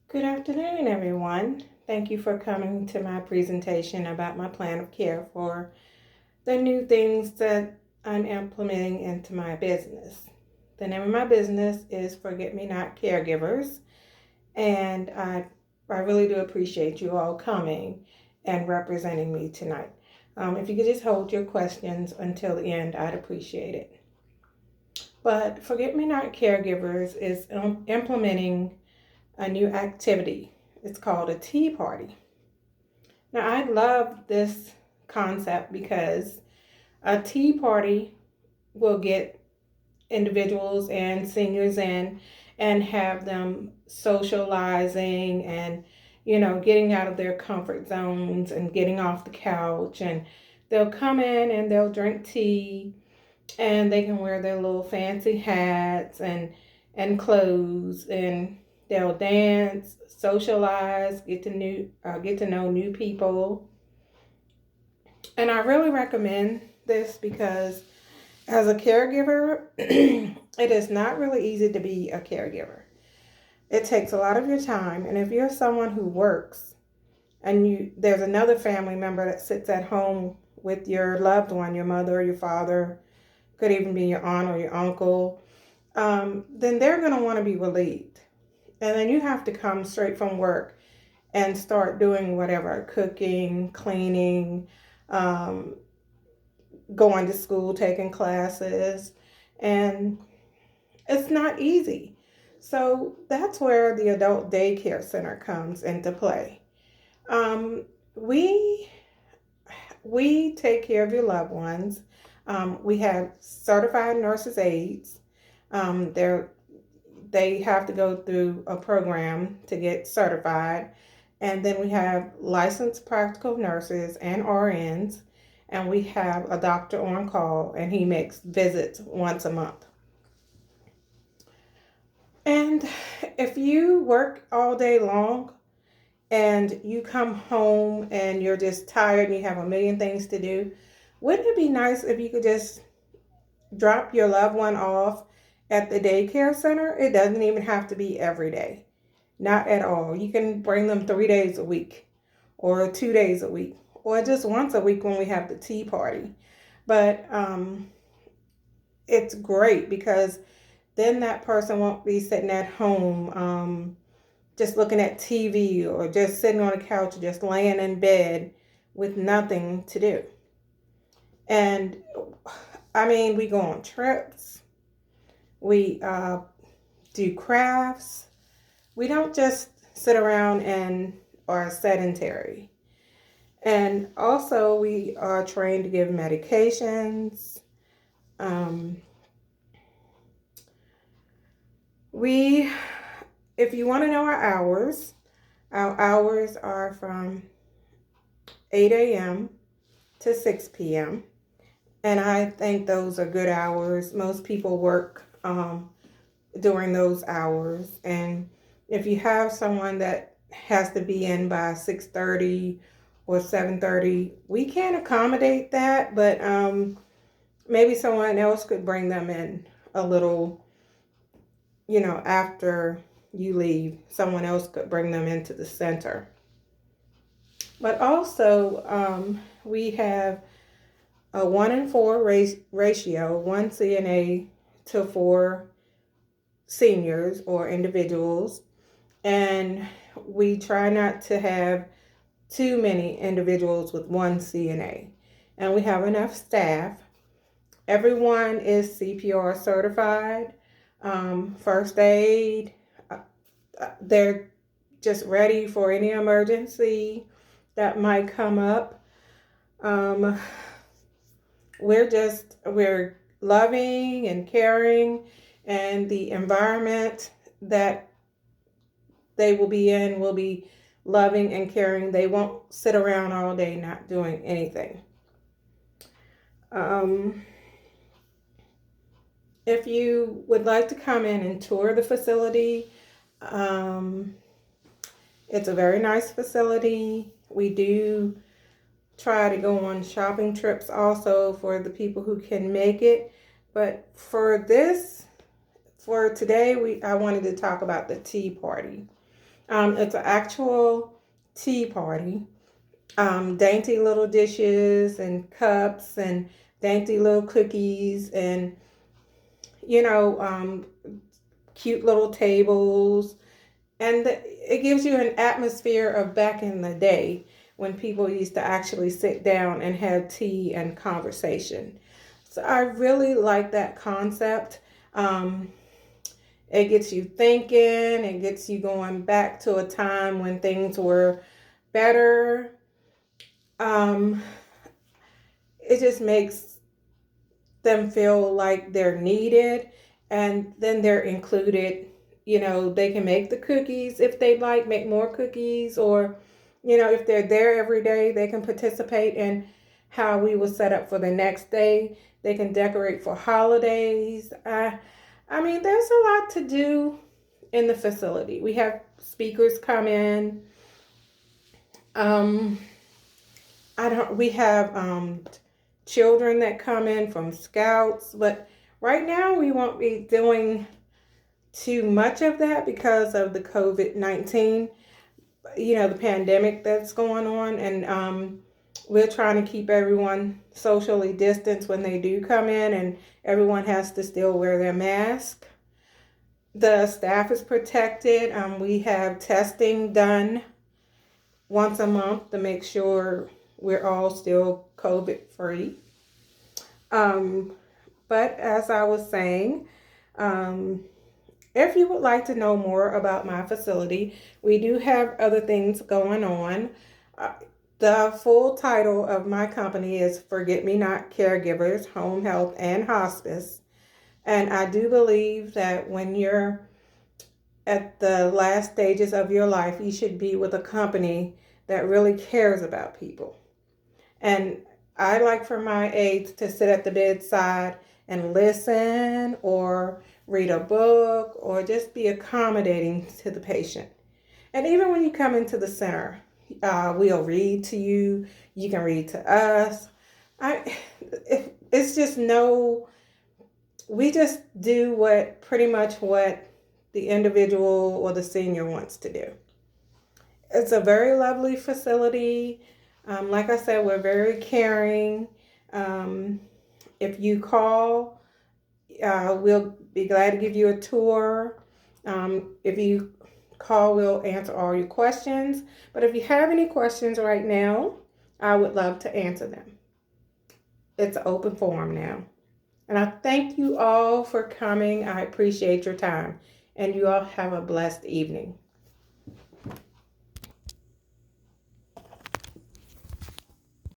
Good afternoon, everyone. Thank you for coming to my presentation about my plan of care for the new things that I'm implementing into my business. The name of my business is Forget Me Not Caregivers, and I really do appreciate you all coming and representing me tonight. If you could just hold your questions until the end, I'd appreciate it. But Forget Me Not Caregivers is implementing a new activity. It's called a tea party. Now, I love this concept because a tea party will get individuals and seniors in and have them socializing and, getting out of their comfort zones and getting off the couch. And they'll come in and they'll drink tea and they can wear their little fancy hats and clothes, and they'll dance, socialize, get to know new people. And I really recommend this because as a caregiver, it is not really easy to be a caregiver. It takes a lot of your time, and if you're someone who works and there's another family member that sits at home with your loved one, your mother or your father, could even be your aunt or your uncle, then they're going to want to be relieved. And then you have to come straight from work and start doing whatever, cooking, cleaning, um, going to school, taking classes. And it's not easy. So that's where the adult daycare center comes into play. Um, we we take care of your loved ones. We have certified nurses aides. They have to go through a program to get certified. And then we have licensed practical nurses and RNs. And we have a doctor on call, and he makes visits once a month. And if you work all day long and you come home and you're just tired and you have a million things to do, wouldn't it be nice if you could just drop your loved one off at the daycare center? It doesn't even have to be every day. Not at all. You can bring them 3 days a week or 2 days a week or just once a week when we have the tea party. But it's great because then that person won't be sitting at home just looking at TV or just sitting on a couch or just laying in bed with nothing to do. And I mean, we go on trips, we do crafts. We don't just sit around and are sedentary. And also, we are trained to give medications. Um, if you want to know our hours are from 8 a.m. to 6 p.m. And I think those are good hours. Most people work during those hours. And if you have someone that has to be in by 6:30 or 7:30, we can't accommodate that, but maybe someone else could bring them in a little, after you leave. Someone else could bring them into the center. But also, we have a 1-in-4 ratio, one CNA to 4 seniors or individuals. And we try not to have too many individuals with one CNA. And we have enough staff. Everyone is CPR certified, first aid. They're just ready for any emergency that might come up. We're loving and caring, and the environment that they will be in will be loving and caring. They won't sit around all day not doing anything. If you would like to come in and tour the facility, it's a very nice facility. We do try to go on shopping trips also for the people who can make it. But for today, I wanted to talk about the tea party. It's an actual tea party. Dainty little dishes and cups and dainty little cookies and, you know, cute little tables. And it gives you an atmosphere of back in the day when people used to actually sit down and have tea and conversation. So I really like that concept. Um, it gets you thinking, it gets you going back to a time when things were better. Um, it just makes them feel like they're needed and then they're included. You know, they can make the cookies if they like, make more cookies, or, you know, if they're there every day, they can participate in how we will set up for the next day. They can decorate for holidays. I mean, there's a lot to do in the facility. We have speakers come in. Um, I don't. We have children that come in from scouts, but right now we won't be doing too much of that because of the COVID-19, you know, the pandemic that's going on, and we're trying to keep everyone socially distanced when they do come in, and everyone has to still wear their mask. The staff is protected. We have testing done once a month to make sure we're all still COVID free. Um, but as I was saying, um, if you would like to know more about my facility, we do have other things going on. Uh, the full title of my company is Forget Me Not Caregivers, Home Health, and Hospice. And I do believe that when you're at the last stages of your life, you should be with a company that really cares about people. And I like for my aides to sit at the bedside and listen or read a book or just be accommodating to the patient. And even when you come into the center, we'll read to you. You can read to us. It's just no, we just do what pretty much what the individual or the senior wants to do. It's a very lovely facility. Like I said, we're very caring. Um, if you call, we'll be glad to give you a tour. If you call, we'll answer all your questions. But if you have any questions right now, I would love to answer them. It's an open forum now. And I thank you all for coming. I appreciate your time. And you all have a blessed evening.